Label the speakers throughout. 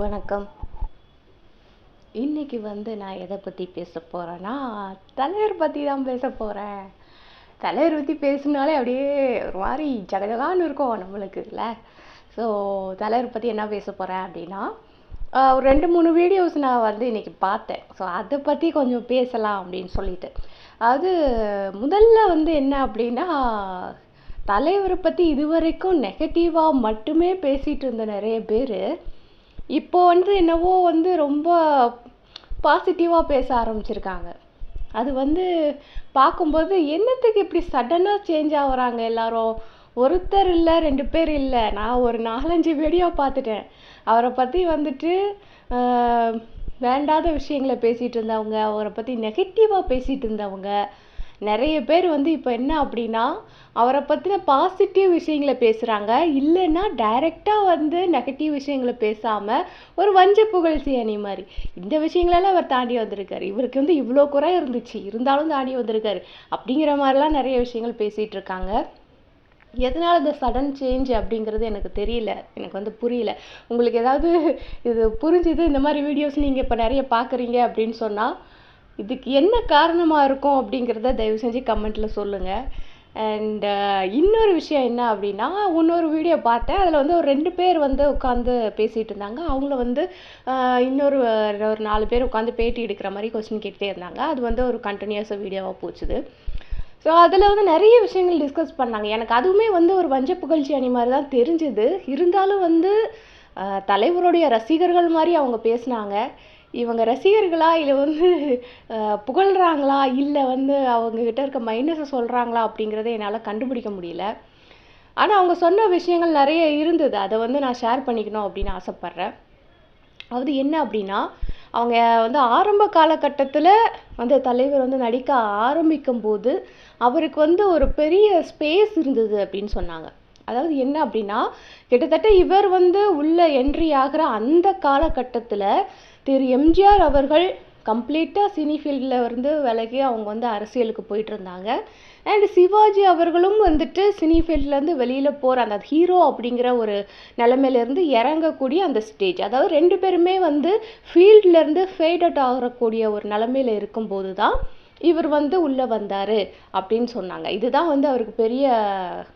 Speaker 1: வணக்கம். இன்னைக்கு நான் எதை பற்றி பேச போகிறேன்னா, தலைவர் பற்றி தான் பேச போகிறேன். தலைவர் பற்றி பேசினாலே அப்படியே ஒரு மாதிரி ஜகஜகான்னு இருக்கும் நம்மளுக்கு இல்லை. ஸோ தலைவர் பற்றி என்ன பேச போகிறேன் அப்படின்னா, ஒரு 2-3 வீடியோஸ் நான் இன்னைக்கு பார்த்தேன். ஸோ அதை பற்றி கொஞ்சம் பேசலாம் அப்படின்னு சொல்லிட்டு. அது முதல்ல என்ன அப்படின்னா, தலைவரை பற்றி இதுவரைக்கும் நெகட்டிவாக மட்டுமே பேசிகிட்டு இருந்த நிறைய பேர் இப்போ என்னவோ ரொம்ப பாசிட்டிவாக பேச ஆரம்பிச்சிருக்காங்க. அது பார்க்கும்போது என்னத்துக்கு இப்படி சடனாக சேஞ்ச் ஆகுறாங்க எல்லாரும். ஒருத்தர் இல்லை, 2 பேர் இல்லை, நான் ஒரு 4-5 வீடியோ பார்த்துட்டேன். அவரை பற்றி வேண்டாத விஷயங்களை பேசிகிட்டு இருந்தவங்க, அவரை பற்றி நெகட்டிவாக பேசிகிட்டு இருந்தவங்க நிறைய பேர் இப்போ என்ன அப்படின்னா, அவரை பற்றின பாசிட்டிவ் விஷயங்களை பேசுகிறாங்க. இல்லைன்னா டைரெக்டாக நெகட்டிவ் விஷயங்களை பேசாமல் ஒரு வஞ்ச புகழ்ச்சி அணி மாதிரி இந்த விஷயங்களெல்லாம் அவர் தாண்டி வந்திருக்காரு. இவருக்கு இவ்வளோ குறை இருந்துச்சு, இருந்தாலும் தாண்டி வந்திருக்காரு அப்படிங்கிற மாதிரிலாம் நிறைய விஷயங்கள் பேசிகிட்டு இருக்காங்க. எதனால் இந்த சடன் சேஞ்ச் அப்படிங்கிறது எனக்கு தெரியல, எனக்கு புரியல. உங்களுக்கு ஏதாவது இது புரிஞ்சுது, இந்த மாதிரி வீடியோஸ் நீங்கள் இப்போ நிறைய பார்க்குறீங்க அப்படின்னு சொன்னால் இதுக்கு என்ன காரணமாக இருக்கும் அப்படிங்கிறத தயவு செஞ்சு கமெண்ட்டில் சொல்லுங்கள். அண்ட் இன்னொரு விஷயம் என்ன அப்படின்னா, இன்னொரு வீடியோ பார்த்தேன். அதில் ஒரு 2 பேர் உட்காந்து பேசிகிட்டு இருந்தாங்க. அவங்கள இன்னொரு ஒரு 4 பேர் உட்காந்து பேட்டி எடுக்கிற மாதிரி கொஸ்டின் கேட்டுகிட்டே இருந்தாங்க. அது ஒரு கண்டினியூஸாக வீடியோவாக போச்சுது. ஸோ அதில் நிறைய விஷயங்கள் டிஸ்கஸ் பண்ணாங்க. எனக்கு அதுவுமே ஒரு வஞ்ச புகழ்ச்சி அணி மாதிரி தான் தெரிஞ்சுது. இருந்தாலும் தலைவருடைய ரசிகர்கள் மாதிரி அவங்க பேசினாங்க. இவங்க ரசிகர்களா இல்லை புகழ்கிறாங்களா இல்லை அவங்கக்கிட்ட இருக்க மைனஸை சொல்கிறாங்களா அப்படிங்கிறத என்னால் கண்டுபிடிக்க முடியல. ஆனால் அவங்க சொன்ன விஷயங்கள் நிறைய இருந்தது. அதை நான் ஷேர் பண்ணிக்கணும் அப்படின்னு ஆசைப்பட்றேன். அது என்ன அப்படின்னா, அவங்க ஆரம்ப காலகட்டத்தில் தலைவர் நடிக்க ஆரம்பிக்கும் போது அவருக்கு ஒரு பெரிய ஸ்பேஸ் இருந்தது அப்படின்னு சொன்னாங்க. அதாவது என்ன அப்படின்னா, கிட்டத்தட்ட இவர் உள்ள என்ட்ரி ஆகிற அந்த காலகட்டத்தில் திரு எம்ஜிஆர் அவர்கள் கம்ப்ளீட்டாக சினி ஃபீல்டில் விலகி அவங்க அரசியலுக்கு போயிட்டு இருந்தாங்க. அண்ட் சிவாஜி அவர்களும் சினி ஃபீல்ட்லேருந்து வெளியில் போகிற அந்த ஹீரோ அப்படிங்கிற ஒரு நிலைமையிலேருந்து இறங்கக்கூடிய அந்த ஸ்டேஜ், அதாவது 2 பேருமே ஃபீல்ட்லேருந்து ஃபேட் அவுட் ஆகக்கூடிய ஒரு நிலைமையில் இருக்கும்போது தான் இவர் உள்ளே வந்தார் அப்படின்னு சொன்னாங்க. இதுதான் அவருக்கு பெரிய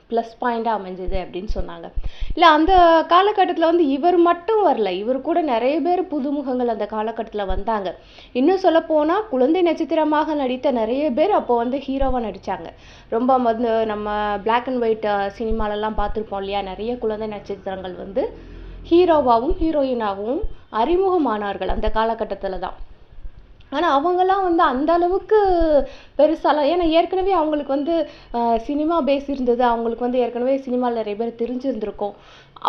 Speaker 1: ப்ளஸ் பாயிண்டாக அமைஞ்சுது அப்படின்னு சொன்னாங்க. இல்லை, அந்த காலகட்டத்தில் இவர் மட்டும் வரல, இவர் கூட நிறைய பேர் புதுமுகங்கள் அந்த காலகட்டத்தில் வந்தாங்க. இன்னும் சொல்லப்போனால் குழந்தை நட்சத்திரமாக நடித்த நிறைய பேர் அப்போ ஹீரோவாக நடித்தாங்க. ரொம்ப நம்ம பிளாக் அண்ட் ஒயிட் சினிமாலெல்லாம் பார்த்துருப்போம் இல்லையா, நிறைய குழந்தை நட்சத்திரங்கள் ஹீரோவாகவும் ஹீரோயினாகவும் அறிமுகமானார்கள் அந்த காலகட்டத்தில் தான். ஆனால் அவங்கெல்லாம் அந்த அளவுக்கு பெருசாலாம், ஏன்னா ஏற்கனவே அவங்களுக்கு சினிமா பேஸ் இருந்தது. அவங்களுக்கு ஏற்கனவே சினிமாவில் நிறைய பேர் தெரிஞ்சிருந்திருக்கும்.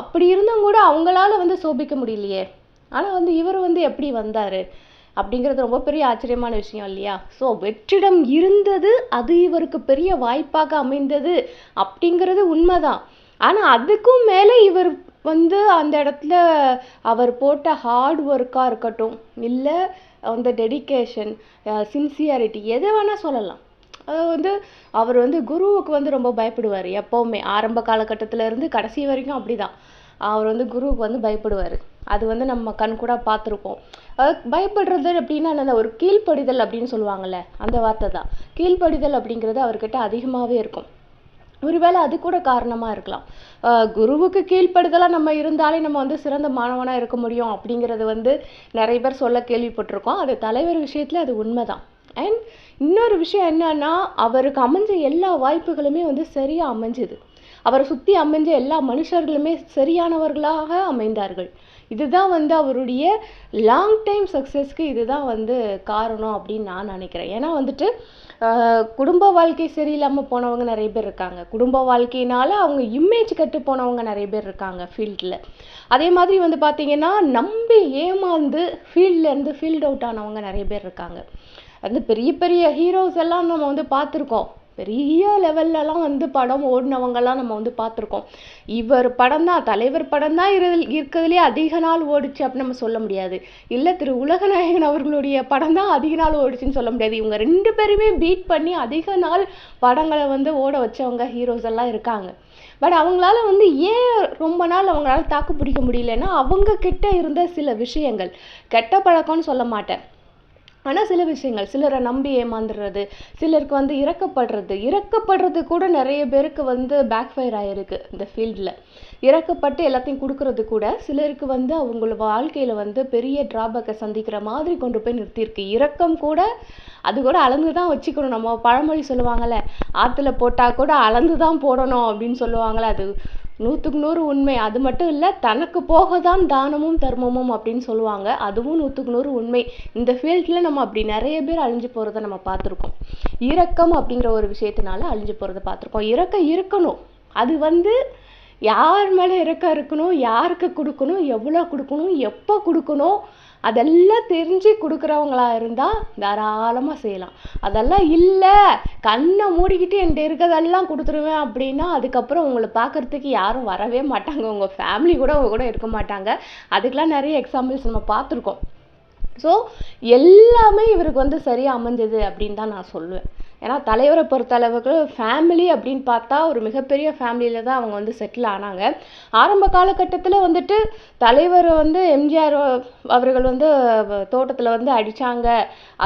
Speaker 1: அப்படி இருந்தும் கூட அவங்களால சோபிக்க முடியலையே. ஆனால் இவர் எப்படி வந்தார் அப்படிங்கிறது ரொம்ப பெரிய ஆச்சரியமான விஷயம் இல்லையா. ஸோ வெற்றிடம் இருந்தது, அது இவருக்கு பெரிய வாய்ப்பாக அமைந்தது அப்படிங்கிறது உண்மைதான். ஆனால் அதுக்கும் மேலே இவர் அந்த இடத்துல அவர் போட்ட ஹார்ட் ஒர்க்காக இருக்கட்டும், இல்லை டெடிகேஷன், சின்சியாரிட்டி, எதை வேணால் சொல்லலாம். அது அவர் குருவுக்கு ரொம்ப பயப்படுவார். எப்போவுமே ஆரம்ப காலகட்டத்திலேருந்து கடைசி வரைக்கும் அப்படி தான். அவர் குருவுக்கு பயப்படுவார். அது நம்ம கண்கூட பார்த்துருப்போம். பயப்படுறது அப்படின்னா அந்த ஒரு கீழ்ப்படிதல் அப்படின்னு சொல்லுவாங்கள்ல, அந்த வார்த்தை தான். கீழ்ப்படிதல் அப்படிங்கிறது அவர்கிட்ட அதிகமாகவே இருக்கும். ஒருவேளை அது கூட காரணமாக இருக்கலாம். குருவுக்கு கீழ்ப்படுதலாக நம்ம இருந்தாலே நம்ம சிறந்த மாணவனாக இருக்க முடியும் அப்படிங்கிறது நிறைய பேர் சொல்ல கேள்விப்பட்டிருக்கோம். அது தலைவர் விஷயத்தில் அது உண்மைதான். அண்ட் இன்னொரு விஷயம் என்னன்னா, அவருக்கு அமைஞ்ச எல்லா வாய்ப்புகளுமே சரியாக அமைஞ்சுது. அவரை சுற்றி அமைஞ்ச எல்லா மனுஷர்களுமே சரியானவர்களாக அமைந்தார்கள். இதுதான் அவருடைய லாங் டைம் சக்ஸஸ்க்கு இதுதான் காரணம் அப்படின்னு நான் நினைக்கிறேன். ஏன்னா குடும்ப வாழ்க்கை சரியில்லாமல் போனவங்க நிறைய பேர் இருக்காங்க. குடும்ப வாழ்க்கையினால அவங்க இமேஜ் கட்டு போனவங்க நிறைய பேர் இருக்காங்க ஃபீல்டில். அதே மாதிரி பார்த்தீங்கன்னா, நம்பி ஏமாந்து ஃபீல்ட்லேருந்து ஃபீல்ட் அவுட் ஆனவங்க நிறைய பேர் இருக்காங்க. பெரிய பெரிய ஹீரோஸ் எல்லாம் நம்ம பார்த்துருக்கோம். பெரிய லெவல்லலாம் வந்து படம் ஓடினவங்கலாம் நம்ம வந்து பார்த்துருக்கோம். இவர் படம் தான், தலைவர் படம் தான் இருக்கிறதுலே அதிக நாள் ஓடிச்சு அப்படின்னு நம்ம சொல்ல முடியாது. இல்லை திரு உலகநாயகன் அவர்களுடைய படம் தான் அதிக நாள் ஓடிச்சுன்னு சொல்ல முடியாது. இவங்க 2 பேருமே பீட் பண்ணி அதிக நாள் படங்களை வந்து ஓட வச்சவங்க ஹீரோஸ் எல்லாம் இருக்காங்க. பட் அவங்களால வந்து ஏன் ரொம்ப நாள் அவங்களால தாக்கு பிடிக்க முடியலன்னா அவங்க கிட்ட இருந்த சில விஷயங்கள், கெட்ட பழக்கம்னு சொல்ல மாட்டேன், ஆனால் சில விஷயங்கள், சிலரை நம்பி ஏமாந்துடுறது, சிலருக்கு வந்து இறக்கப்படுறது கூட நிறைய பேருக்கு வந்து பேக் ஃபயர் ஆகிருக்கு இந்த ஃபீல்டில். இறக்கப்பட்டு எல்லாத்தையும் கொடுக்கறது கூட சிலருக்கு வந்து அவங்கள வாழ்க்கையில் வந்து பெரிய ட்ராபேக்கை சந்திக்கிற மாதிரி கொண்டு போய் நிறுத்தியிருக்கு. இறக்கம் கூட அது கூட அளந்து தான் வச்சுக்கணும். நம்ம பழமொழி சொல்லுவாங்கள்ல, ஆற்றுல போட்டால் கூட அளந்து தான் போடணும் அப்படின்னு சொல்லுவாங்கள்ல, அது 100க்கு 100 உண்மை. அது மட்டும் இல்லை, தனக்கு போக தான் தானமும் தர்மமும் அப்படின்னு சொல்லுவாங்க, அதுவும் 100க்கு 100 உண்மை. இந்த ஃபீல்டில் நம்ம அப்படி நிறைய பேர் அழிஞ்சு போகிறத நம்ம பார்த்துருக்கோம். இரக்கம் அப்படிங்கிற ஒரு விஷயத்தினால அழிஞ்சு போகிறத பார்த்துருக்கோம். இரக்கம் இருக்கணும், அது வந்து யார் மேலே இரக்கம் இருக்கணும், யாருக்கு கொடுக்கணும், எவ்வளோ கொடுக்கணும், எப்போ கொடுக்கணும், அதெல்லாம் தெரிஞ்சு கொடுக்குறவங்களா இருந்தால் தாராளமாக செய்யலாம். அதெல்லாம் இல்லை, கண்ணை மூடிக்கிட்டு என்கிட்ட இருக்கிறதெல்லாம் கொடுத்துருவேன் அப்படின்னா அதுக்கப்புறம் உங்களை பார்க்குறதுக்கு யாரும் வரவே மாட்டாங்க. உங்கள் ஃபேமிலி கூட உங்க கூட இருக்க மாட்டாங்க. அதுக்கெலாம் நிறைய எக்ஸாம்பிள்ஸ் நம்ம பார்த்துருக்கோம். ஸோ எல்லாமே இவருக்கு வந்து சரியாக அமைஞ்சது அப்படின்னு தான் நான் சொல்லுவேன். ஏன்னா தலைவரை பொறுத்தளவுக்கு ஃபேமிலி அப்படின்னு பார்த்தா ஒரு மிகப்பெரிய ஃபேமிலியில் தான் அவங்க வந்து செட்டில் ஆனாங்க. ஆரம்ப காலகட்டத்தில் வந்துட்டு தலைவர் வந்து எம்ஜிஆர் அவர்கள் வந்து தோட்டத்தில் வந்து அடித்தாங்க,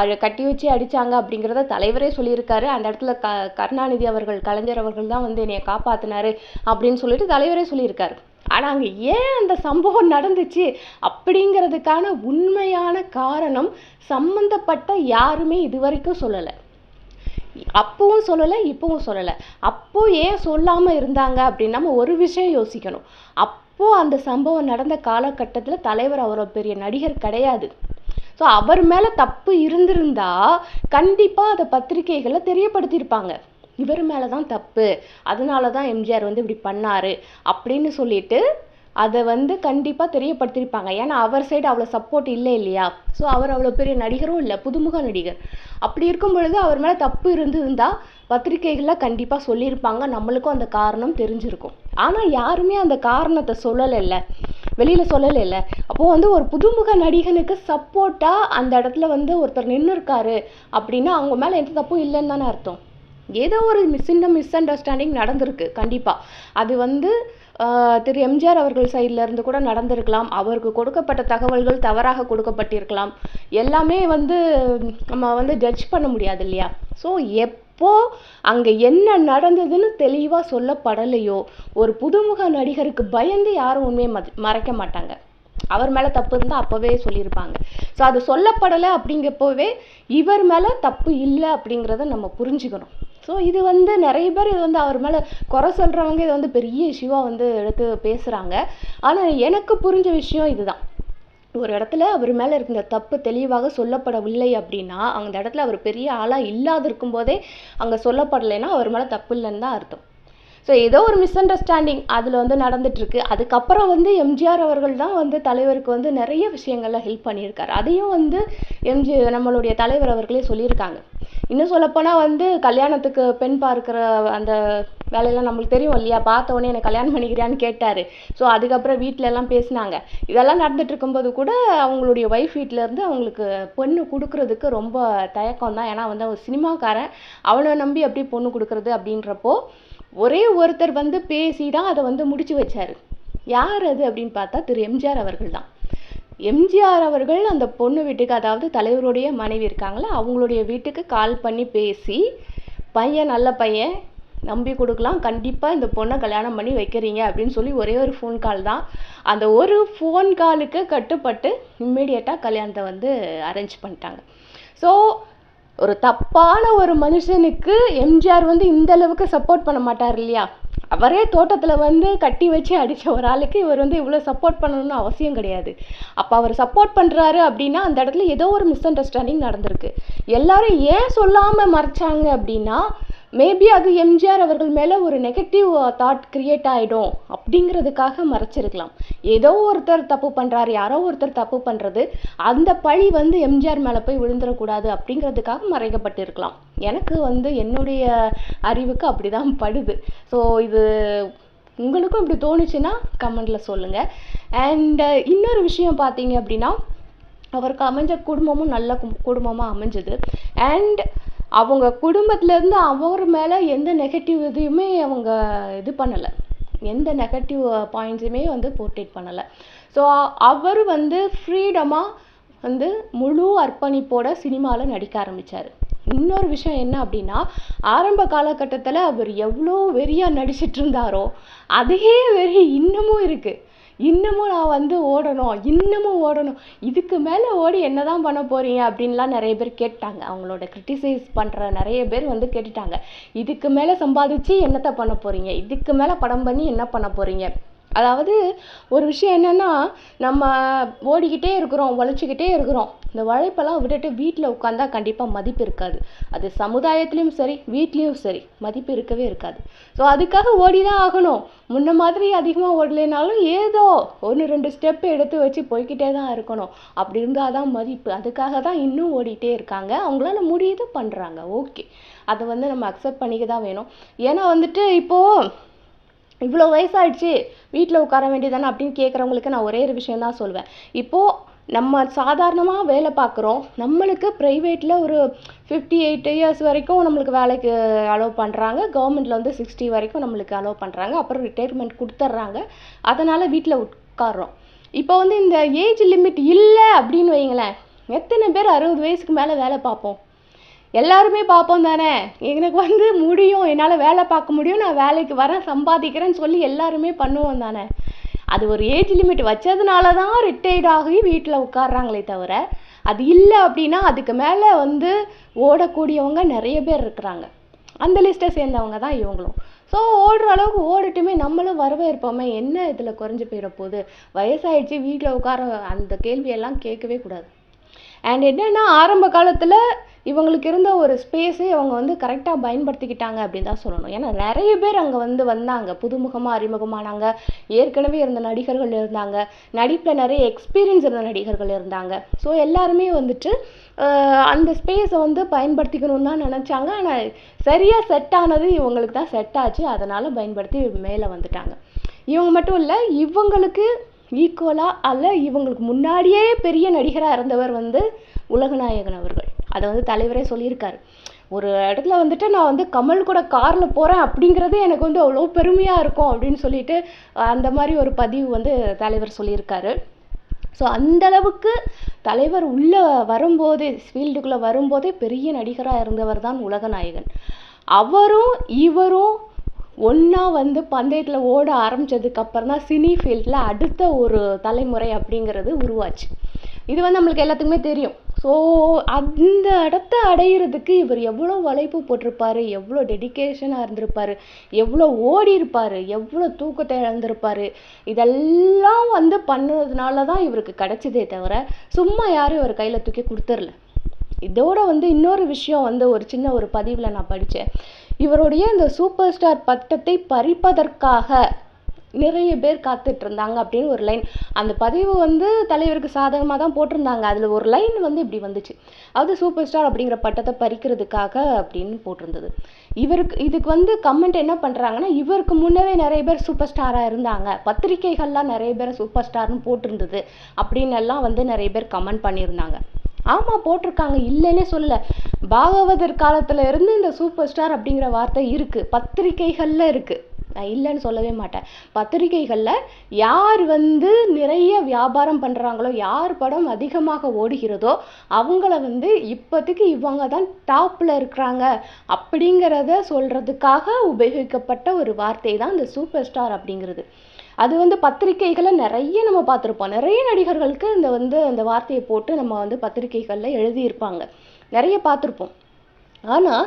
Speaker 1: அதை கட்டி வச்சு அடித்தாங்க அப்படிங்கிறத தலைவரே சொல்லியிருக்காரு. அந்த இடத்துல கருணாநிதி அவர்கள், கலைஞர் அவர்கள் தான் வந்து என்னைய காப்பாற்றினாரு அப்படின்னு சொல்லிட்டு தலைவரே சொல்லியிருக்காரு. ஆனால் அங்கே ஏன் அந்த சம்பவம் நடந்துச்சு அப்படிங்கிறதுக்கான உண்மையான காரணம் சம்மந்தப்பட்ட யாருமே இது வரைக்கும் சொல்லலை. அப்பவும் சொல்லலை, இப்பவும் சொல்லலை. அப்போ ஏன் சொல்லாமல் இருந்தாங்க அப்படின்னு நம்ம ஒரு விஷயம் யோசிக்கணும். அப்போ அந்த சம்பவம் நடந்த காலகட்டத்தில் தலைவர் அவர் பெரிய நடிகர் கிடையாது. ஸோ அவர் மேலே தப்பு இருந்திருந்தா கண்டிப்பாக அதை பத்திரிகைகளை தெரியப்படுத்தியிருப்பாங்க. இவர் மேலே தான் தப்பு, அதனால தான் எம்ஜிஆர் வந்து இப்படி பண்ணாரு அப்படின்னு சொல்லிட்டு அதை வந்து கண்டிப்பாக தெரியப்படுத்தியிருப்பாங்க. ஏன்னா அவர் சைடு அவ்வளோ சப்போர்ட் இல்லை இல்லையா. ஸோ அவர் அவ்வளோ பெரிய நடிகரும் இல்லை, புதுமுக நடிகர். அப்படி இருக்கும் பொழுது அவர் மேலே தப்பு இருந்திருந்தால் பத்திரிகைகளில் கண்டிப்பாக சொல்லியிருப்பாங்க, நம்மளுக்கும் அந்த காரணம் தெரிஞ்சிருக்கும். ஆனால் யாருமே அந்த காரணத்தை சொல்லலைல்ல, வெளியில் சொல்லலைல்ல. அப்போது வந்து ஒரு புதுமுக நடிகனுக்கு சப்போர்ட்டாக அந்த இடத்துல வந்து ஒருத்தர் நின்று இருக்காரு அப்படின்னா அவங்க மேலே எந்த தப்பும் இல்லைன்னு தானே அர்த்தம். ஏதோ ஒரு சின்ன மிஸ் அண்டர்ஸ்டாண்டிங் நடந்திருக்கு கண்டிப்பாக. அது வந்து திரு எம்ஜிஆர் அவர்கள் சைடில் இருந்து கூட நடந்திருக்கலாம். அவருக்கு கொடுக்கப்பட்ட தகவல்கள் தவறாக கொடுக்கப்பட்டிருக்கலாம். எல்லாமே வந்து நம்ம வந்து ஜட்ஜ் பண்ண முடியாது இல்லையா. ஸோ எப்போ அங்கே என்ன நடந்ததுன்னு தெளிவாக சொல்லப்படலையோ, ஒரு புதுமுக நடிகருக்கு பயந்து யாரும் உண்மையை மறைக்க மாட்டாங்க. அவர் மேலே தப்பு இருந்தால் அப்போவே சொல்லியிருப்பாங்க. ஸோ அது சொல்லப்படலை அப்படிங்கப்போவே இவர் மேலே தப்பு இல்லை அப்படிங்கிறத நம்ம புரிஞ்சுக்கணும். ஸோ இது வந்து நிறைய பேர் இது வந்து அவர் மேலே குறை சொல்கிறவங்க இதை வந்து பெரிய இஷ்யூவாக வந்து எடுத்து பேசுகிறாங்க. ஆனால் எனக்கு புரிஞ்ச விஷயம் இதுதான். ஒரு இடத்துல அவர் மேலே இருந்த தப்பு தெளிவாக சொல்லப்படவில்லை அப்படின்னா அந்த இடத்துல அவர் பெரிய ஆளாக இல்லாத இருக்கும்போதே அங்கே சொல்லப்படலைன்னா அவர் மேலே தப்பு இல்லைன்னு தான் அர்த்தம். ஸோ ஏதோ ஒரு மிஸ் அண்டர்ஸ்டாண்டிங் அதில் வந்து நடந்துட்டுருக்கு. அதுக்கப்புறம் வந்து எம்ஜிஆர் அவர்கள் தான் வந்து தலைவருக்கு வந்து நிறைய விஷயங்களில் ஹெல்ப் பண்ணியிருக்காரு. அதையும் வந்து நம்மளுடைய தலைவர் அவர்களே சொல்லியிருக்காங்க. இன்னும் சொல்லப்போனால் வந்து கல்யாணத்துக்கு பெண் பார்க்குற அந்த வேலையெல்லாம் நம்மளுக்கு தெரியும் இல்லையா. பார்த்த உடனே என்னை கல்யாணம் பண்ணிக்கிறியான்னு கேட்டார். ஸோ அதுக்கப்புறம் வீட்டில எல்லாம் பேசினாங்க. இதெல்லாம் நடந்துட்டு இருக்கும்போது கூட அவங்களுடைய ஒய்ஃப் வீட்டிலேருந்து அவங்களுக்கு பொண்ணு கொடுக்கறதுக்கு ரொம்ப தயக்கம் தான். ஏன்னா வந்து அவன் சினிமாக்காரன், அவனை நம்பி எப்படி பொண்ணு கொடுக்குறது அப்படின்றப்போ ஒரே ஒருத்தர் வந்து பேசி தான் அதை வந்து முடிச்சு வச்சாரு. யார் அது அப்படின்னு பார்த்தா திரு எம்ஜிஆர் அவர்கள் தான். எம்ஜிஆர் அவர்கள் அந்த பொண்ணு வீட்டுக்கு, அதாவது தலைவருடைய மனைவி இருக்காங்களா, அவங்களுடைய வீட்டுக்கு கால் பண்ணி பேசி, பையன் நல்ல பையன், நம்பி கொடுக்கலாம், கண்டிப்பாக இந்த பொண்ணை கல்யாணம் பண்ணி வைக்கிறீங்க அப்படின்னு சொல்லி ஒரே ஒரு ஃபோன் கால் தான். அந்த ஒரு ஃபோன் காலுக்கு கட்டுப்பட்டு இம்மிடியட்டாக கல்யாணத்தை வந்து அரேஞ்ச் பண்ணிட்டாங்க. ஸோ ஒரு தப்பான ஒரு மனுஷனுக்கு எம்ஜிஆர் வந்து இந்த அளவுக்கு சப்போர்ட் பண்ண மாட்டார் இல்லையா. அவரே தோட்டத்தில் வந்து கட்டி வச்சு அடித்த ஒரு ஆளுக்கு இவர் வந்து இவ்வளோ சப்போர்ட் பண்ணணும்னு அவசியம் கிடையாது. அப்போ அவர் சப்போர்ட் பண்ணுறாரு அப்படின்னா அந்த இடத்துல ஏதோ ஒரு மிஸ் அண்டர்ஸ்டாண்டிங் நடந்திருக்கு. எல்லாரும் ஏன் சொல்லாமல் மறைச்சாங்க அப்படின்னா மேபி அது எம்ஜிஆர் அவர்கள் மேலே ஒரு நெகட்டிவ் தாட் கிரியேட் ஆகிடும் அப்படிங்கிறதுக்காக மறைச்சிருக்கலாம். ஏதோ ஒருத்தர் தப்பு பண்ணுறாரு, யாரோ ஒருத்தர் தப்பு பண்ணுறது, அந்த பழி வந்து எம்ஜிஆர் மேலே போய் விழுந்துடக்கூடாது அப்படிங்கிறதுக்காக மறைக்கப்பட்டிருக்கலாம். எனக்கு வந்து என்னுடைய அறிவுக்கு அப்படி தான் படுது. ஸோ இது உங்களுக்கும் இப்படி தோணுச்சுன்னா கமெண்டில் சொல்லுங்கள். அண்ட் இன்னொரு விஷயம் பார்த்தீங்க அப்படின்னா, அவருக்கு அமைஞ்ச குடும்பமும் நல்ல குடும்பமாக அமைஞ்சது. அண்ட் அவங்க குடும்பத்துலேருந்து அவர் மேலே எந்த நெகட்டிவ் இதையுமே அவங்க இது பண்ணலை, எந்த நெகட்டிவ் பாயிண்ட்ஸுமே வந்து போர்ட்ரேட் பண்ணலை. ஸோ அவர் வந்து ஃப்ரீடமாக வந்து முழு அர்ப்பணிப்போட சினிமாவில் நடிக்க ஆரம்பித்தார். இன்னொரு விஷயம் என்ன அப்படின்னா, ஆரம்ப காலகட்டத்தில் அவர் எவ்வளோ வெறியாக நடிச்சிட்டு இருந்தாரோ அதே வெறி இன்னமும் இருக்குது. இன்னமும் நான் வந்து ஓடணும், இன்னமும் ஓடணும், இதுக்கு மேலே ஓடி என்ன தான் பண்ண போகிறீங்க அப்படின்லாம் நிறைய பேர் கேட்டாங்க. அவங்களோட கிரிட்டிசைஸ் பண்ணுற நிறைய பேர் வந்து கேட்டுட்டாங்க, இதுக்கு மேலே சம்பாதிச்சு என்னத்தை பண்ண போகிறீங்க, இதுக்கு மேலே படம் பண்ணி என்ன பண்ண போகிறீங்க. அதாவது ஒரு விஷயம் என்னென்னா, நம்ம ஓடிக்கிட்டே இருக்கிறோம், உழைச்சிக்கிட்டே இருக்கிறோம், இந்த உழைப்பெல்லாம் விட்டுட்டு வீட்டில் உட்காந்தா கண்டிப்பாக மதிப்பு இருக்காது. அது சமுதாயத்துலேயும் சரி, வீட்லேயும் சரி, மதிப்பு இருக்கவே இருக்காது. ஸோ அதுக்காக ஓடி தான் ஆகணும். முன்ன மாதிரி அதிகமாக ஓடலைனாலும் ஏதோ 1-2 ஸ்டெப்பு எடுத்து வச்சு போய்கிட்டே தான் இருக்கணும். அப்படி இருந்தால் தான் மதிப்பு. அதுக்காக தான் இன்னும் ஓடிட்டே இருக்காங்க. அவங்களால முடியுது, பண்ணுறாங்க. ஓகே, அதை வந்து நம்ம அக்செப்ட் பண்ணிக்க தான் வேணும். ஏன்னா வந்துட்டு இப்போது இவ்வளோ வயசாகிடுச்சு வீட்டில் உட்கார வேண்டியதானே அப்படின்னு கேட்குறவங்களுக்கு நான் ஒரே ஒரு விஷயம் தான் சொல்வேன். இப்போது நம்ம சாதாரணமாக வேலை பார்க்குறோம், நம்மளுக்கு ப்ரைவேட்டில் ஒரு 58 இயர்ஸ் வரைக்கும் நம்மளுக்கு வேலைக்கு அலோவ் பண்ணுறாங்க. கவர்மெண்ட்டில் வந்து 60 வரைக்கும் நம்மளுக்கு அலோவ் பண்ணுறாங்க. அப்புறம் ரிட்டையர்மெண்ட் கொடுத்துட்றாங்க. அதனால் வீட்டில் உட்கார்றோம். இப்போ வந்து இந்த ஏஜ் லிமிட் இல்லை அப்படின்னு வைங்களேன், எத்தனை பேர் 60 வயசுக்கு மேலே வேலை பார்ப்போம்? எல்லாருமே பார்ப்போம் தானே. எனக்கு வந்து முடியும், என்னால் வேலை பார்க்க முடியும், நான் வேலைக்கு வரேன், சம்பாதிக்கிறேன்னு சொல்லி எல்லாருமே பண்ணுவோம் தானே. அது ஒரு ஏஜ் லிமிட் வச்சதுனால தான் ரிட்டையர்ட் ஆகி வீட்டில் உட்கார்றாங்களே தவிர, அது இல்லை அப்படின்னா அதுக்கு மேலே வந்து ஓடக்கூடியவங்க நிறைய பேர் இருக்கிறாங்க. அந்த லிஸ்ட்டை சேர்ந்தவங்க தான் இவங்களும். ஸோ ஓடுற அளவுக்கு ஓடட்டுமே, நம்மளும் வரவேற்போமே, என்ன இதில் குறைஞ்சி போயிட போகுது, வயசாகிடுச்சு வீட்டில் உட்கார, அந்த கேள்வியெல்லாம் கேட்கவே கூடாது. அண்ட் என்னென்னா, ஆரம்ப காலத்தில் இவங்களுக்கு இருந்த ஒரு ஸ்பேஸை அவங்க வந்து கரெக்டாக பயன்படுத்திக்கிட்டாங்க அப்படின்னு தான் சொல்லணும். ஏன்னா நிறைய பேர் அங்கே வந்து வந்தாங்க, புதுமுகமாக அறிமுகமானாங்க, ஏற்கனவே இருந்த நடிகர்கள் இருந்தாங்க, நடிப்பில் நிறைய எக்ஸ்பீரியன்ஸ் இருந்த நடிகர்கள் இருந்தாங்க. ஸோ எல்லாருமே வந்துட்டு அந்த ஸ்பேஸை வந்து பயன்படுத்திக்கணும்னு தான் நினச்சாங்க. ஆனால் சரியாக செட் ஆனது இவங்களுக்கு தான் செட் ஆச்சு, அதனால் பயன்படுத்தி மேலே வந்துட்டாங்க. இவங்க மட்டும் இல்லை, இவங்களுக்கு ஈக்குவலாக அல்ல இவங்களுக்கு முன்னாடியே பெரிய நடிகராக இருந்தவர் வந்து உலகநாயகன் அவர்கள். அதை வந்து தலைவரே சொல்லியிருக்காரு. ஒரு இடத்துல வந்துட்டு நான் வந்து கமல் கூட காரில் போகிறேன் அப்படிங்கிறது எனக்கு வந்து அவ்வளோ பெருமையாக இருக்கும் அப்படின்னு சொல்லிட்டு அந்த மாதிரி ஒரு பதிவு வந்து தலைவர் சொல்லியிருக்காரு. ஸோ அந்தளவுக்கு தலைவர் உள்ளே வரும்போதே, ஃபீல்டுக்குள்ளே வரும்போதே பெரிய நடிகராக இருந்தவர் தான் உலகநாயகன். அவரும் இவரும் ஒன்றா வந்து பந்தயத்தில் ஓட ஆரம்பித்ததுக்கப்புறம் தான் சினி ஃபீல்டில் அடுத்த ஒரு தலைமுறை அப்படிங்கிறது உருவாச்சு. இது வந்து நம்மளுக்கு எல்லாத்துக்குமே தெரியும். ஸோ அந்த இடத்த அடையிறதுக்கு இவர் எவ்வளோ உழைப்பு போட்டிருப்பார், எவ்வளோ டெடிக்கேஷனாக இருந்திருப்பார், எவ்வளோ ஓடி இருப்பார், எவ்வளோ தூக்கத்தை இழந்திருப்பார். இதெல்லாம் வந்து பண்ணதுனால தான் இவருக்கு கிடைச்சதே தவிர சும்மா யாரும் இவர் கையில் தூக்கி கொடுத்துர்ல. இதோட வந்து இன்னொரு விஷயம் வந்து ஒரு சின்ன ஒரு பதிவில் நான் படித்தேன். இவருடைய இந்த சூப்பர் ஸ்டார் பட்டத்தை பறிப்பதற்காக நிறைய பேர் காத்துட்டு இருந்தாங்க அப்படின்னு ஒரு லைன், அந்த பதிவு வந்து தலைவருக்கு சாதகமாக தான் போட்டிருந்தாங்க. அதில் ஒரு லைன் வந்து இப்படி வந்துச்சு, அது சூப்பர் ஸ்டார் அப்படிங்கிற பட்டத்தை பறிக்கிறதுக்காக அப்படின்னு போட்டிருந்தது. இதுக்கு வந்து கமெண்ட் என்ன பண்ணுறாங்கன்னா, இவருக்கு முன்னவே நிறைய பேர் சூப்பர் ஸ்டாராக இருந்தாங்க, பத்திரிகைகள்லாம் நிறைய பேர் சூப்பர் ஸ்டார்னு போட்டிருந்தது அப்படின்னு எல்லாம் வந்து நிறைய பேர் கமெண்ட் பண்ணியிருந்தாங்க. ஆமாம், போட்டிருக்காங்க, இல்லைன்னே சொல்லலை. பாகவதர் காலத்தில் இருந்து இந்த சூப்பர் ஸ்டார் அப்படிங்கிற வார்த்தை இருக்குது, பத்திரிகைகளில் இருக்குது, நான் இல்லைன்னு சொல்லவே மாட்டேன். பத்திரிகைகளில் யார் வந்து நிறைய வியாபாரம் பண்ணுறாங்களோ, யார் படம் அதிகமாக ஓடுகிறதோ அவங்கள வந்து இப்போதைக்கு இவங்க தான் டாப்பில் இருக்கிறாங்க அப்படிங்கிறத சொல்கிறதுக்காக உபயோகிக்கப்பட்ட ஒரு வார்த்தை தான் இந்த சூப்பர் ஸ்டார் அப்படிங்கிறது. அது வந்து பத்திரிகைகளை நிறைய நம்ம பார்த்துருப்போம். நிறைய நடிகர்களுக்கு அந்த வார்த்தையை போட்டு நம்ம வந்து பத்திரிகைகளில் எழுதியிருப்பாங்க, நிறைய பார்த்துருப்போம். ஆனால்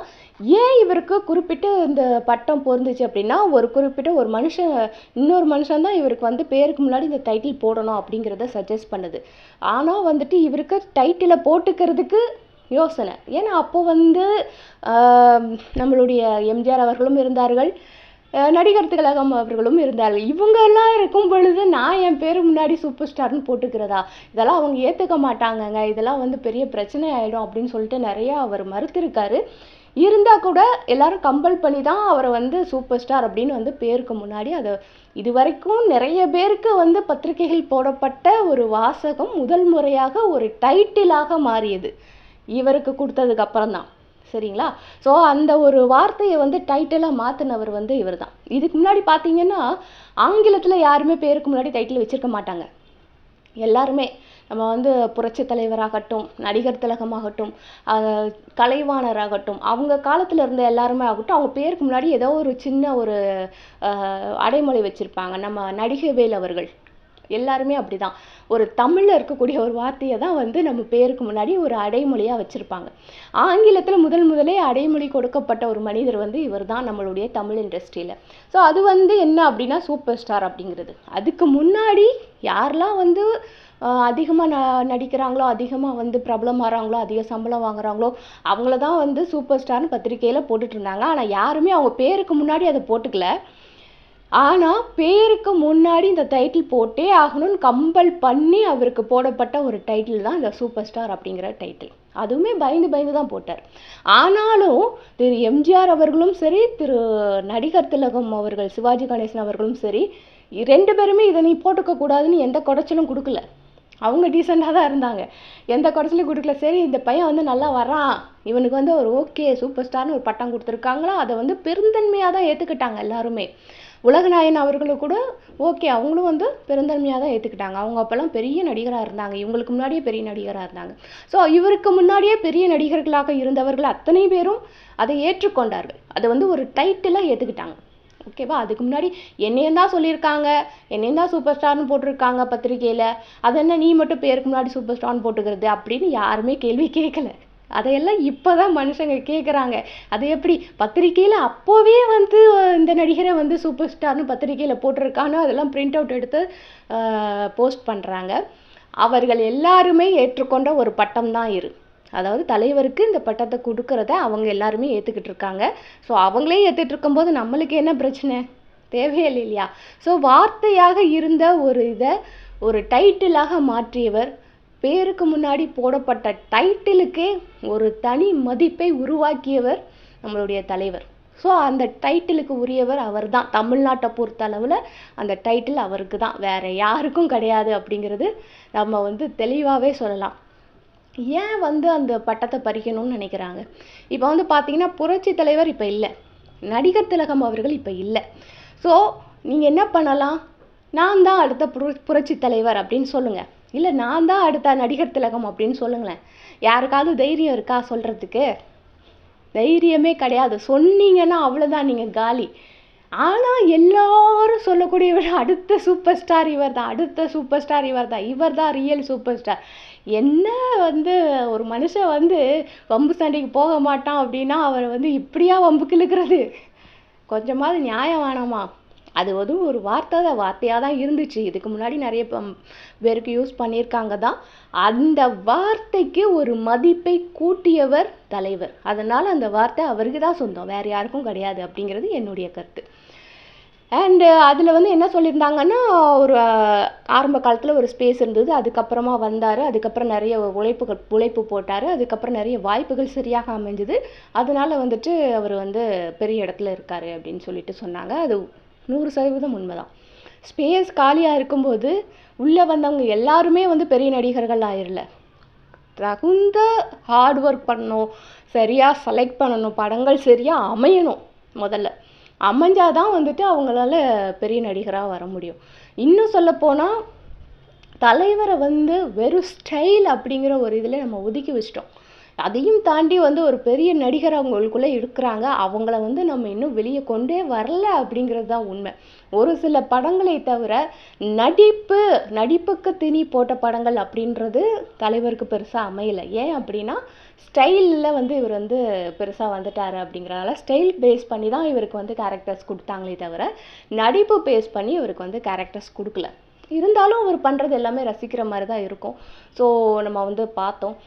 Speaker 1: ஏன் இவருக்கு குறிப்பிட்டு இந்த பட்டம் பொருந்துச்சு அப்படின்னா, ஒரு குறிப்பிட்ட ஒரு மனுஷன், இன்னொரு மனுஷன் தான் இவருக்கு வந்து பேருக்கு முன்னாடி இந்த டைட்டில் போடணும் அப்படிங்கிறத சஜஸ்ட் பண்ணுது. ஆனால் வந்துட்டு இவருக்கு டைட்டிலை போட்டுக்கிறதுக்கு யோசனை. ஏன்னா அப்போ நம்மளுடைய எம்ஜிஆர் அவர்களும் இருந்தார்கள், நடிகர் திலகம் அவர்களும் இருந்தார்கள். இவங்கெல்லாம் இருக்கும் பொழுது நான் என் பேர் முன்னாடி சூப்பர் ஸ்டார்னு போட்டுக்கிறதா, இதெல்லாம் அவங்க ஏற்றுக்க மாட்டாங்கங்க, இதெல்லாம் பெரிய பிரச்சனை ஆகிடும் அப்படின்னு சொல்லிட்டு நிறையா அவர் மறுத்திருக்காரு. இருந்தால் கூட எல்லாரும் கம்பல் பண்ணி தான் அவரை சூப்பர் ஸ்டார் அப்படின்னு பேருக்கு முன்னாடி அதை இது வரைக்கும் நிறைய பேருக்கு பத்திரிகைகள் போடப்பட்ட ஒரு வாசகம் முதல் முறையாக ஒரு டைட்டிலாக மாறியது இவருக்கு கொடுத்ததுக்கு அப்புறம் தான். சரிங்களா? ஸோ அந்த ஒரு வார்த்தையை டைட்டிலாக மாற்றினவர் இவர் தான். இதுக்கு முன்னாடி பார்த்தீங்கன்னா ஆங்கிலத்தில் யாருமே பேருக்கு முன்னாடி டைட்டில் வச்சுருக்க மாட்டாங்க. எல்லாருமே நம்ம புரட்சி தலைவராகட்டும், நடிகர் திலகமாகட்டும், கலைவாணராகட்டும், அவங்க காலத்தில் இருந்த எல்லாருமே ஆகட்டும், அவங்க பேருக்கு முன்னாடி ஏதோ ஒரு சின்ன ஒரு அடைமொழி வச்சுருப்பாங்க. நம்ம நடிகவேல் அவர்கள் எல்லாருமே அப்படி தான். ஒரு தமிழில் இருக்கக்கூடிய ஒரு வார்த்தையை தான் நம்ம பேருக்கு முன்னாடி ஒரு அடைமொழியாக வச்சுருப்பாங்க. ஆங்கிலத்தில் முதலே அடைமொழி கொடுக்கப்பட்ட ஒரு மனிதர் இவர் தான் நம்மளுடைய தமிழ் இண்டஸ்ட்ரியில். ஸோ அது என்ன அப்படின்னா சூப்பர் ஸ்டார் அப்படிங்கிறது. அதுக்கு முன்னாடி யாரெல்லாம் அதிகமாக நடிக்கிறாங்களோ, அதிகமாக பிரபலமாகறாங்களோ, அதிக சம்பளம் வாங்குறாங்களோ அவங்கள தான் சூப்பர் ஸ்டார்னு பத்திரிக்கையில் போட்டுட்டு இருந்தாங்க. ஆனால் யாருமே அவங்க பேருக்கு முன்னாடி அதை போட்டுக்கல. ஆனால் பேருக்கு முன்னாடி இந்த டைட்டில் போட்டே ஆகணும்னு கம்பல் பண்ணி அவருக்கு போடப்பட்ட ஒரு டைட்டில் தான் இந்த சூப்பர் ஸ்டார் அப்படிங்கிற டைட்டில். அதுவுமே பயந்து தான் போட்டார். ஆனாலும் திரு எம்ஜிஆர் அவர்களும் சரி, திரு நடிகர் திலகம் அவர்கள் சிவாஜி கணேசன் அவர்களும் சரி, 2 பேருமே இதை நீ போட்டுக்க கூடாதுன்னு எந்த குடைச்சலும் கொடுக்கல. அவங்க டீசெண்டாக தான் இருந்தாங்க, எந்த குடைச்சலும் கொடுக்கல. சரி, இந்த பையன் நல்லா வரான், இவனுக்கு ஒரு ஓகே சூப்பர் ஸ்டார்னு ஒரு பட்டம் கொடுத்துருக்காங்களா, அதை பெருந்தன்மையாக தான் ஏற்றுக்கிட்டாங்க எல்லாருமே. உலகநாயகன் அவர்களும் கூட ஓகே, அவங்களும் பெருந்தன்மையாக தான் ஏற்றுக்கிட்டாங்க. அவங்க அப்போல்லாம் பெரிய நடிகராக இருந்தாங்க, இவங்களுக்கு முன்னாடியே பெரிய நடிகராக இருந்தாங்க. ஸோ இவருக்கு முன்னாடியே பெரிய நடிகர்களாக இருந்தவர்கள் அத்தனை பேரும் அதை ஏற்றுக்கொண்டார்கள். அதை ஒரு டைட்டிலாக ஏற்றுக்கிட்டாங்க. ஓகேவா? அதுக்கு முன்னாடி என்னையும் தான் சொல்லியிருக்காங்க, என்னையும் தான் சூப்பர் ஸ்டார்னு போட்டிருக்காங்க பத்திரிக்கையில், அது என்ன நீ மட்டும் பேருக்கு முன்னாடி சூப்பர் ஸ்டார்னு போட்டுக்கிறது அப்படின்னு யாருமே கேள்வி கேட்கல. அதையெல்லாம் இப்போ தான் மனுஷங்க கேட்குறாங்க. அது எப்படி பத்திரிக்கையில் அப்போவே இந்த நடிகரை சூப்பர் ஸ்டார்னு பத்திரிக்கையில் போட்டிருக்கானோ அதெல்லாம் பிரிண்ட் அவுட் எடுத்து போஸ்ட் பண்ணுறாங்க. அவர்கள் எல்லாருமே ஏற்றுக்கொண்ட ஒரு பட்டம் தான் அதாவது தலைவருக்கு இந்த பட்டத்தை கொடுக்கறத அவங்க எல்லாருமே ஏற்றுக்கிட்டு இருக்காங்க. ஸோ அவங்களே ஏற்றுட்டு இருக்கும்போது நம்மளுக்கு என்ன பிரச்சனை? தேவையில்லை இல்லையா? ஸோ வார்த்தையாக இருந்த இதை ஒரு டைட்டிலாக மாற்றியவர், பேருக்கு முன்னாடி போடப்பட்ட டைட்டிலுக்கே ஒரு தனி மதிப்பை உருவாக்கியவர் நம்மளுடைய தலைவர். ஸோ அந்த டைட்டிலுக்கு உரியவர் அவர் தான். தமிழ்நாட்டை பொறுத்த அளவில் அந்த டைட்டில் அவருக்கு தான், வேறு யாருக்கும் கிடையாது அப்படிங்கிறது நம்ம தெளிவாகவே சொல்லலாம். ஏன் அந்த பட்டத்தை பறிக்கணும்னு நினைக்கிறாங்க? இப்போ பார்த்தீங்கன்னா புரட்சி தலைவர் இப்போ இல்லை, நடிகர் திலகம் அவர்கள் இப்போ இல்லை. ஸோ நீங்கள் என்ன பண்ணலாம்? நான் தான் அடுத்த புரட்சி தலைவர் அப்படின்னு சொல்லுங்கள், இல்லை நான் தான் அடுத்த நடிகர் திலகம் அப்படின்னு சொல்லுங்களேன். யாருக்காவது தைரியம் இருக்கா சொல்கிறதுக்கு? தைரியமே கிடையாது. சொன்னீங்கன்னா அவ்வளோதான், நீங்கள் காலி. ஆனால் எல்லாரும் சொல்லக்கூடிய அடுத்த சூப்பர் ஸ்டார் இவர் தான், அடுத்த சூப்பர் ஸ்டார் இவர் தான், இவர் தான் ரியல் சூப்பர் ஸ்டார். என்ன ஒரு மனுஷன் வம்பு சண்டைக்கு போக மாட்டான் அப்படின்னா அவரை இப்படியா வம்புக்கு இழுக்கிறது? கொஞ்சமாவது நியாயம் வேணாமா? அது ஒரு வார்த்தையாக தான் இருந்துச்சு. இதுக்கு முன்னாடி நிறைய பேருக்கு யூஸ் பண்ணியிருக்காங்க தான். அந்த வார்த்தைக்கு ஒரு மதிப்பை கூட்டியவர் தலைவர். அதனால் அந்த வார்த்தை அவருக்கு தான் சொந்தம், வேறு யாருக்கும் கிடையாது அப்படிங்கிறது என்னுடைய கருத்து. அண்டு அதில் என்ன சொல்லியிருந்தாங்கன்னா, ஒரு ஆரம்ப காலத்தில் ஒரு ஸ்பேஸ் இருந்தது, அதுக்கப்புறமா வந்தார், அதுக்கப்புறம் நிறைய உழைப்பு போட்டார், அதுக்கப்புறம் நிறைய வாய்ப்புகள் சரியாக அமைஞ்சுது, அதனால் அவர் பெரிய இடத்துல இருக்கார் அப்படின்னு சொல்லிட்டு சொன்னாங்க. அது 100% உண்மைதான். ஸ்பேஸ் காலியாக இருக்கும்போது உள்ளே வந்தவங்க எல்லாருமே பெரிய நடிகர்கள் ஆயிரல. தகுந்த ஹார்ட் ஒர்க் பண்ணணும், சரியாக செலக்ட் பண்ணணும், படங்கள் சரியாக அமையணும். முதல்ல அமைஞ்சாதான் அவங்களால பெரிய நடிகராக வர முடியும். இன்னும் சொல்லப்போனால் தலைவரை வெறும் ஸ்டைல் அப்படிங்கிற ஒரு இதில் நம்ம ஒதுக்கி வச்சிட்டோம். அதையும் தாண்டி ஒரு பெரிய நடிகர் அவங்களுக்குள்ளே இருக்கிறாங்க, அவங்கள நம்ம இன்னும் வெளியே கொண்டே வரல அப்படிங்கிறது தான் உண்மை. ஒரு சில படங்களை தவிர நடிப்புக்கு திணி போட்ட படங்கள் அப்படின்றது தலைவருக்கு பெருசாக அமையலை. ஏன் அப்படின்னா ஸ்டைலில் இவர் பெருசாக வந்துட்டார் அப்படிங்கிறதால ஸ்டைல் பேஸ் பண்ணி தான் இவருக்கு கேரக்டர்ஸ் கொடுத்தாங்களே தவிர நடிப்பு பேஸ் பண்ணி இவருக்கு கேரக்டர்ஸ் கொடுக்கல. இருந்தாலும் அவர் பண்ணுறது எல்லாமே ரசிக்கிற மாதிரி தான் இருக்கும். ஸோ நம்ம பார்த்தோம்.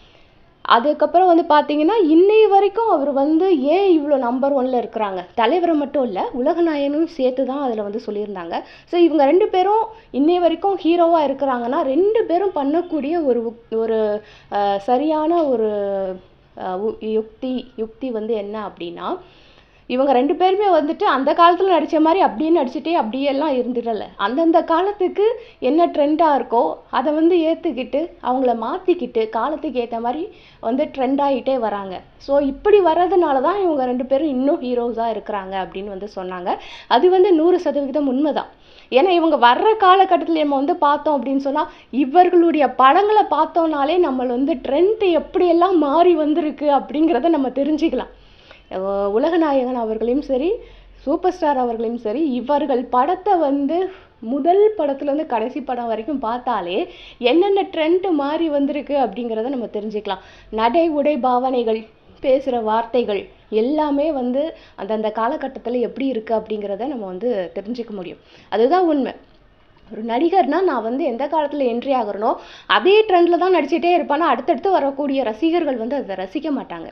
Speaker 1: அதுக்கப்புறம் வந்து பார்த்தீங்கன்னா இன்னை வரைக்கும் அவர் வந்து ஏன் இவ்வளோ நம்பர் ஒன்ல இருக்கிறாங்க, தலைவரை மட்டும் இல்லை உலகநாயகனும் சேர்த்து தான் அதில் வந்து சொல்லியிருந்தாங்க. ஸோ இவங்க 2 பேரும் இன்னை வரைக்கும் ஹீரோவாக இருக்கிறாங்கன்னா 2 பேரும் பண்ணக்கூடிய ஒரு சரியான ஒரு யுக்தி வந்து என்ன அப்படின்னா, இவங்க 2 பேருமே வந்துட்டு அந்த காலத்தில் நடித்த மாதிரி அப்படியே நடிச்சுட்டே அப்படியெல்லாம் இருந்துடல. அந்தந்த காலத்துக்கு என்ன ட்ரெண்டாக இருக்கோ அதை வந்து ஏற்றுக்கிட்டு அவங்கள மாற்றிக்கிட்டு காலத்துக்கு ஏற்ற மாதிரி வந்து ட்ரெண்ட் ஆகிட்டே வராங்க. ஸோ இப்படி வர்றதுனால தான் இவங்க 2 பேரும் இன்னும் ஹீரோஸாக இருக்கிறாங்க அப்படின்னு வந்து சொன்னாங்க. அது வந்து 100% உண்மைதான். ஏன்னா இவங்க வர்ற காலகட்டத்தில் நம்ம வந்து பார்த்தோம் அப்படின்னு சொன்னால் இவர்களுடைய படங்களை பார்த்தோம்னாலே நம்ம வந்து ட்ரெண்ட் எப்படியெல்லாம் மாறி வந்திருக்கு அப்படிங்கிறத நம்ம தெரிஞ்சுக்கலாம். உலகநாயகன் அவர்களையும் சரி சூப்பர் ஸ்டார் அவர்களையும் சரி இவர்கள் படத்தை வந்து முதல் படத்துலேருந்து கடைசி படம் வரைக்கும் பார்த்தாலே என்னென்ன ட்ரெண்ட் மாறி வந்திருக்கு அப்படிங்கிறத நம்ம தெரிஞ்சுக்கலாம். நடை உடை பாவனைகள் பேசுகிற வார்த்தைகள் எல்லாமே வந்து அந்தந்த காலகட்டத்தில் எப்படி இருக்குது அப்படிங்கிறத நம்ம வந்து தெரிஞ்சுக்க முடியும். அதுதான் உண்மை. ஒரு நடிகர்னா நான் வந்து எந்த காலத்தில் என்ட்ரி ஆகிறனோ அதே ட்ரெண்டில் தான் நடிச்சுட்டே இருப்பானா அடுத்தடுத்து வரக்கூடிய ரசிகர்கள் வந்து அதை ரசிக்க மாட்டாங்க.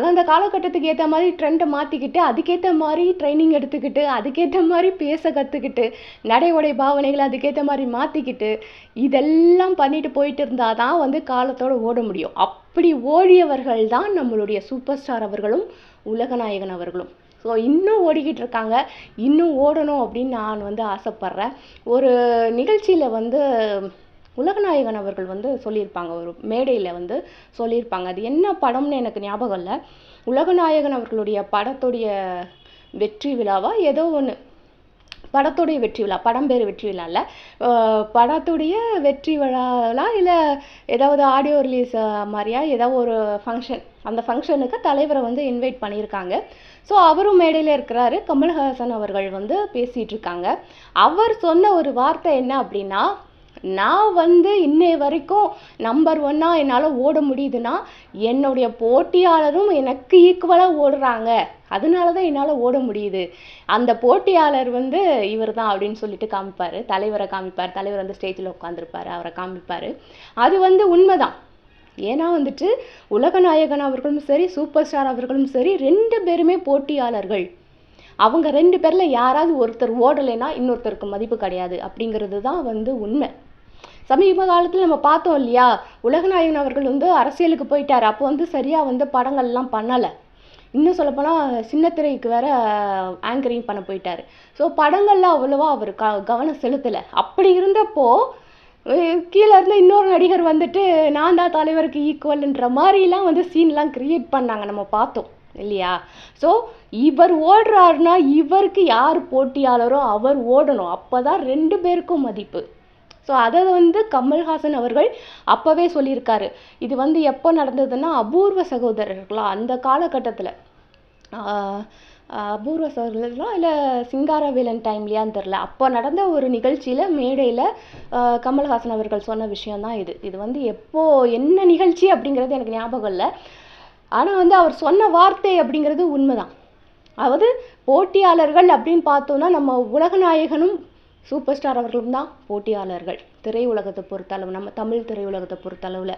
Speaker 1: அந்த காலகட்டத்துக்கு ஏற்ற மாதிரி ட்ரெண்டை மாற்றிக்கிட்டு அதுக்கேற்ற மாதிரி ட்ரைனிங் எடுத்துக்கிட்டு அதுக்கேற்ற மாதிரி பேச கற்றுக்கிட்டு நடை உடை பாவனைகளை அதுக்கேற்ற மாதிரி மாற்றிக்கிட்டு இதெல்லாம் பண்ணிட்டு போயிட்டு இருந்தால் தான் வந்து காலத்தோடு ஓட முடியும். அப்படி ஓடியவர்கள் தான் நம்மளுடைய சூப்பர் ஸ்டார் அவர்களும் உலகநாயகன் அவர்களும். ஸோ இன்னும் ஓடிக்கிட்டு இருக்காங்க, இன்னும் ஓடணும் அப்படின்னு நான் வந்து ஆசைப்பட்றேன். ஒரு நிகழ்ச்சியில் வந்து உலகநாயகன் அவர்கள் வந்து சொல்லியிருப்பாங்க, ஒரு மேடையில் வந்து சொல்லியிருப்பாங்க. அது என்ன படம்னு எனக்கு ஞாபகம் இல்லை. உலகநாயகன் அவர்களுடைய படத்துடைய வெற்றி விழாவா ஏதோ ஒன்று, படத்துடைய வெற்றி விழா, படம் பேர் வெற்றி விழா இல்லை, படத்துடைய வெற்றி விழாவா இல்லை ஏதாவது ஆடியோ ரிலீஸ் மாதிரியா ஏதாவது ஒரு ஃபங்க்ஷன், அந்த ஃபங்க்ஷனுக்கு தலைவரை வந்து இன்வைட் பண்ணியிருக்காங்க. ஸோ அவரும் மேடையில் இருக்கிறாரு, கமல்ஹாசன் அவர்கள் வந்து பேசிகிட்டு இருக்காங்க. அவர் சொன்ன ஒரு வார்த்தை என்ன அப்படின்னா, நான் வந்து இன்னை வரைக்கும் நம்பர் 1 என்னால் ஓட முடியுதுன்னா என்னுடைய போட்டியாளரும் எனக்கு ஈக்குவலாக ஓடுறாங்க, அதனால தான் என்னால் ஓட முடியுது. அந்த போட்டியாளர் வந்து இவர் தான் அப்படின்னு சொல்லிட்டு காமிப்பார், தலைவரை காமிப்பார். தலைவர் வந்து ஸ்டேஜில் உட்காந்துருப்பார், அவரை காமிப்பார். அது வந்து உண்மைதான். ஏன்னா வந்துட்டு உலகநாயகன் அவர்களும் சரி சூப்பர் ஸ்டார் அவர்களும் சரி 2 பேருமே போட்டியாளர்கள். அவங்க 2 பேரில் யாராவது ஒருத்தர் ஓடலைன்னா இன்னொருத்தருக்கு மதிப்பு கிடையாது அப்படிங்கிறது தான் வந்து உண்மை. சமீப காலத்தில் நம்ம பார்த்தோம் இல்லையா, உலகநாயகன் அவர்கள் வந்து அரசியலுக்கு போயிட்டார். அப்போ வந்து சரியாக வந்து படங்கள்லாம் பண்ணலை. இன்னும் சொல்லப்போனால் சின்னத்திரைக்கு வேற ஆங்கரிங் பண்ண போயிட்டார். ஸோ படங்கள்லாம் அவ்வளோவா அவர் கவனம் செலுத்தலை. அப்படி இருந்தப்போ கீழே இருந்து இன்னொரு நடிகர் வந்துட்டு நான் தான் தலைவருக்கு ஈக்குவல்ன்ற மாதிரிலாம் வந்து சீன்லாம் கிரியேட் பண்ணாங்க, நம்ம பார்த்தோம் இல்லையா. ஸோ இவர் ஓடுறாருன்னா இவருக்கு யார் போட்டியாளரோ அவர் ஓடணும், அப்போ தான் 2 பேருக்கும் மதிப்பு. ஸோ அதை வந்து கமல்ஹாசன் அவர்கள் அப்போவே சொல்லியிருக்காரு. இது வந்து எப்போ நடந்ததுன்னா அபூர்வ சகோதரர்களா அந்த காலகட்டத்தில், அபூர்வ சகோதரர்களா இல்லை சிங்காரவேலன் டைம்லையான்னு தெரில, அப்போ நடந்த ஒரு நிகழ்ச்சியில் மேடையில் கமல்ஹாசன் அவர்கள் சொன்ன விஷயந்தான் இது. இது வந்து எப்போ என்ன நிகழ்ச்சி அப்படிங்கிறது எனக்கு ஞாபகம் இல்லை. ஆனால் வந்து அவர் சொன்ன வார்த்தை அப்படிங்கிறது உண்மைதான். அதாவது போட்டியாளர்கள் அப்படின்னு பார்த்தோன்னா நம்ம உலகநாயகனும் சூப்பர் ஸ்டார் அவர்களும் தான் போட்டியாளர்கள் திரையுலகத்தை பொறுத்தளவு, நம்ம தமிழ் திரையுலகத்தை பொறுத்தளவில்.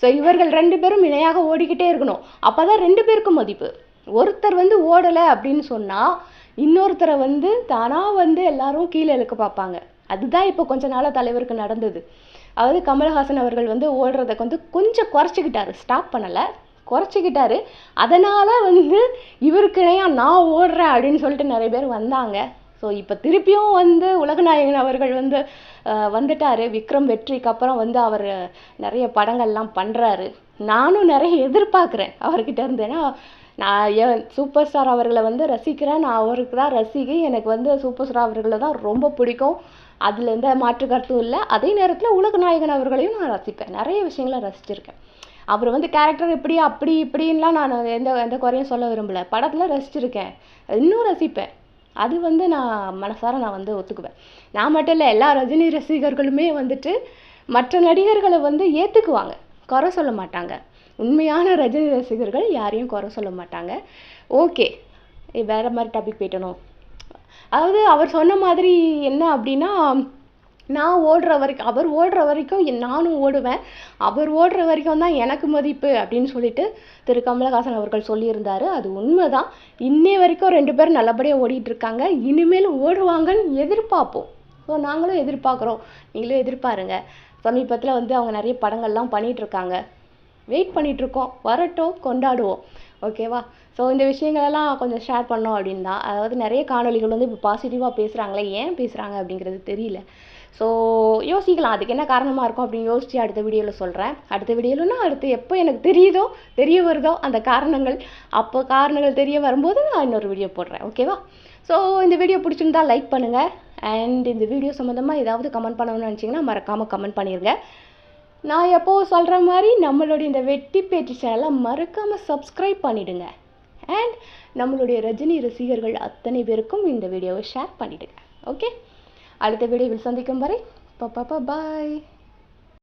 Speaker 1: ஸோ இவர்கள் 2 பேரும் இணையாக ஓடிக்கிட்டே இருக்கணும், அப்போ தான் 2 பேருக்கும் மதிப்பு. ஒருத்தர் வந்து ஓடலை அப்படின்னு சொன்னால் இன்னொருத்தரை வந்து தானாக வந்து எல்லாரும் கீழே இழுக்க பார்ப்பாங்க. அதுதான் இப்போ கொஞ்ச நாளாக தலைவருக்கு நடந்தது. அதாவது கமல்ஹாசன் அவர்கள் வந்து ஓடுறதை வந்து கொஞ்சம் குறைச்சிக்கிட்டாரு, ஸ்டாப் பண்ணலை, குறைச்சிக்கிட்டாரு. அதனால் வந்து இவருக்கு நான் ஓடுறேன் அப்படின்னு சொல்லிட்டு நிறைய பேர் வந்தாங்க. ஸோ இப்போ திருப்பியும் வந்து உலகநாயகன் அவர்கள் வந்து வந்துட்டார். விக்ரம் வெற்றிக்கு அப்புறம் வந்து அவர் நிறைய படங்கள்லாம் பண்ணுறாரு. நானும் நிறைய எதிர்பார்க்குறேன் அவர்கிட்ட இருந்து. ஏன்னா நான் சூப்பர் ஸ்டார் அவர்களை வந்து ரசிக்கிறேன், நான் அவருக்கு தான் ரசிகை. எனக்கு வந்து சூப்பர் ஸ்டார் அவர்களை தான் ரொம்ப பிடிக்கும், அதில் எந்த மாற்று கருத்தும் இல்லை. அதே நேரத்தில் உலகநாயகன் அவர்களையும் நான் ரசிப்பேன், நிறைய விஷயங்களை ரசிச்சிருக்கேன். அவர் வந்து கேரக்டர் இப்படி அப்படி இப்படின்லாம் நான் எந்த குறையும் சொல்ல விரும்பலை. படத்தில் ரசிச்சிருக்கேன், இன்னும் ரசிப்பேன். அது வந்து நான் மனசார நான் வந்து ஒத்துக்குவேன். நான் மட்டும் இல்லை, எல்லா ரஜினி ரசிகர்களுமே வந்துட்டு மற்ற நடிகர்களை வந்து ஏற்றுக்குவாங்க, குறை சொல்ல மாட்டாங்க. உண்மையான ரஜினி ரசிகர்கள் யாரையும் குறை சொல்ல மாட்டாங்க. ஓகே, வேறு மாதிரி டாபிக் போயிட்டணும். அதாவது அவர் சொன்ன மாதிரி என்ன அப்படின்னா, நான் ஓடுற வரைக்கும், அவர் ஓடுற வரைக்கும் நானும் ஓடுவேன், அவர் ஓடுற வரைக்கும் தான் எனக்கு மதிப்பு அப்படின்னு சொல்லிட்டு திரு கமலஹாசன் அவர்கள் சொல்லியிருந்தாரு. அது உண்மைதான். இன்னை வரைக்கும் 2 பேரும் நல்லபடியாக ஓடிட்டு இருக்காங்க. இனிமேல் ஓடுவாங்கன்னு எதிர்பார்ப்போம். ஸோ நாங்களும் எதிர்பார்க்குறோம், நீங்களும் எதிர்பாருங்க. சமீபத்தில் வந்து அவங்க நிறைய படங்கள்லாம் பண்ணிகிட்ருக்காங்க, வெயிட் பண்ணிகிட்ருக்கோம், வரட்டும், கொண்டாடுவோம். ஓகேவா? ஸோ இந்த விஷயங்களெல்லாம் கொஞ்சம் ஷேர் பண்ணோம் அப்படின்னு தான். அதாவது நிறைய காணொளிகள் வந்து இப்போ பாசிட்டிவாக பேசுகிறாங்களே, ஏன் பேசுகிறாங்க அப்படிங்கிறது தெரியல. ஸோ யோசிக்கலாம், அதுக்கு என்ன காரணமாக இருக்கும் அப்படின்னு யோசித்து அடுத்த வீடியோவில் சொல்கிறேன். அடுத்த வீடியோலன்னா அடுத்து எப்போ எனக்கு தெரிய வருதோ அந்த காரணங்கள், அப்போ காரணங்கள் தெரிய வரும்போது நான் இன்னொரு வீடியோ போடுறேன். ஓகேவா? ஸோ இந்த வீடியோ பிடிச்சிருந்தா லைக் பண்ணுங்கள். அண்ட் இந்த வீடியோ சம்மந்தமாக ஏதாவது கமெண்ட் பண்ணணும்னு நினச்சிங்கன்னா மறக்காமல் கமெண்ட் பண்ணிடுங்க. நான் எப்போது சொல்கிற மாதிரி நம்மளுடைய இந்த வெட்டி பேச்சு சேனலை மறக்காமல் சப்ஸ்கிரைப் பண்ணிவிடுங்க. அண்ட் நம்மளுடைய ரஜினி ரசிகர்கள் அத்தனை பேருக்கும் இந்த வீடியோவை ஷேர் பண்ணிவிடுங்க. ஓகே, அடுத்த வீடியோவில் சந்திக்கும் வரை பாய்.